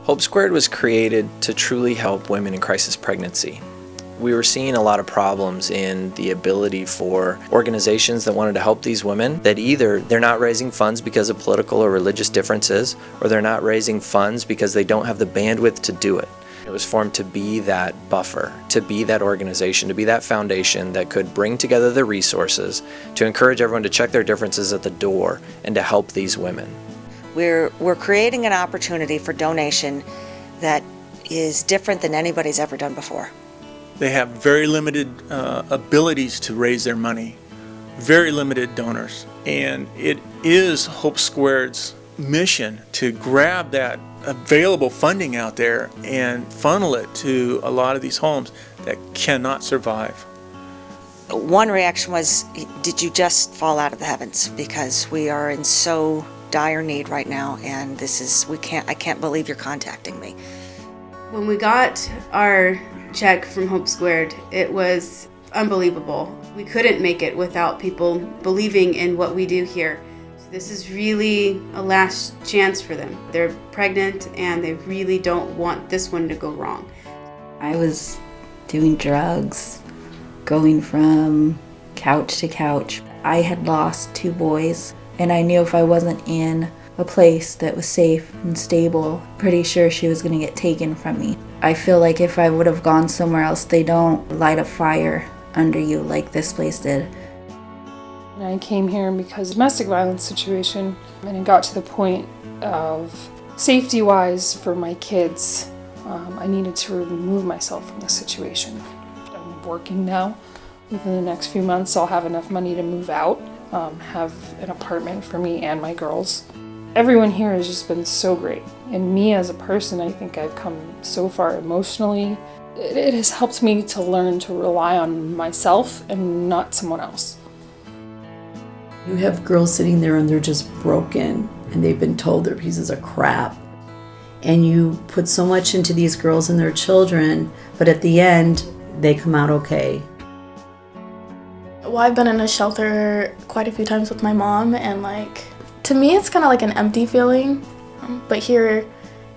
Hope Squared was created to truly help women in crisis pregnancy. We were seeing a lot of problems in the ability for organizations that wanted to help these women, that either they're not raising funds because of political or religious differences, or they're not raising funds because they don't have the bandwidth to do it. It was formed to be that buffer, to be that organization, to be that foundation that could bring together the resources to encourage everyone to check their differences at the door and to help these women. We're creating an opportunity for donation that is different than anybody's ever done before. They have very limited abilities to raise their money, very limited donors, and it is Hope Squared's mission to grab that available funding out there and funnel it to a lot of these homes that cannot survive. One reaction was, did you just fall out of the heavens? Because we are in so dire need right now, and I can't believe you're contacting me. When we got our check from Hope Squared, it was unbelievable. We couldn't make it without people believing in what we do here. So this is really a last chance for them. They're pregnant and they really don't want this one to go wrong. I was doing drugs, going from couch to couch. I had lost 2 boys, and I knew if I wasn't in a place that was safe and stable, pretty sure she was going to get taken from me. I feel like if I would have gone somewhere else, they don't light a fire under you like this place did. I came here because of domestic violence situation, and it got to the point of safety-wise for my kids, I needed to remove myself from the situation. I'm working now. Within the next few months, I'll have enough money to move out, have an apartment for me and my girls. Everyone here has just been so great. And me as a person, I think I've come so far emotionally. It has helped me to learn to rely on myself and not someone else. You have girls sitting there and they're just broken and they've been told they're pieces of crap. And you put so much into these girls and their children, but at the end, they come out okay. Well, I've been in a shelter quite a few times with my mom, and to me it's kind of like an empty feeling, but here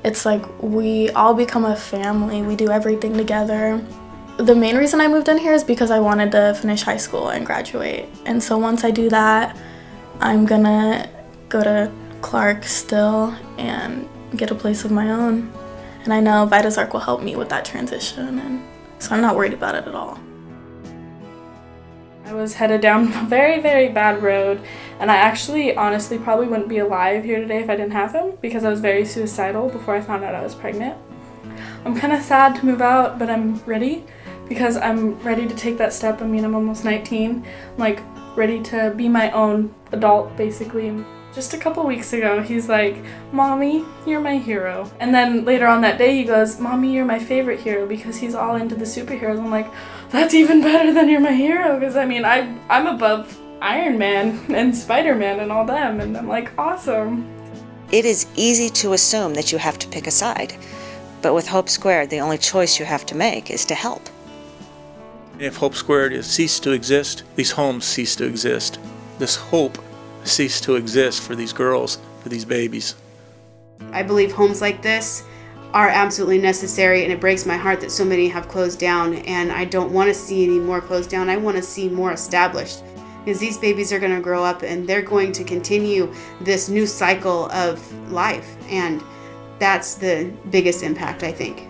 it's like we all become a family. We do everything together. The main reason I moved in here is because I wanted to finish high school and graduate, and so once I do that, I'm gonna go to Clark still and get a place of my own, and I know Vitas Arc will help me with that transition, and so I'm not worried about it at all. I was headed down a very, very bad road, and I actually honestly probably wouldn't be alive here today if I didn't have him, because I was very suicidal before I found out I was pregnant. I'm kind of sad to move out, but I'm ready, because I'm ready to take that step. I mean, I'm almost 19, I'm ready to be my own adult, basically. Just a couple weeks ago, he's like, "Mommy, you're my hero." And then later on that day, he goes, "Mommy, you're my favorite hero," because he's all into the superheroes. I'm like, that's even better than "you're my hero," because I mean, I'm above Iron Man and Spider-Man and all them, and I'm like, awesome. It is easy to assume that you have to pick a side, but with Hope Squared, the only choice you have to make is to help. If Hope Squared has ceased to exist, these homes cease to exist. This hope cease to exist for these girls, for these babies. I believe homes like this are absolutely necessary, and it breaks my heart that so many have closed down, and I don't want to see any more closed down. I want to see more established, because these babies are going to grow up and they're going to continue this new cycle of life, and that's the biggest impact, I think.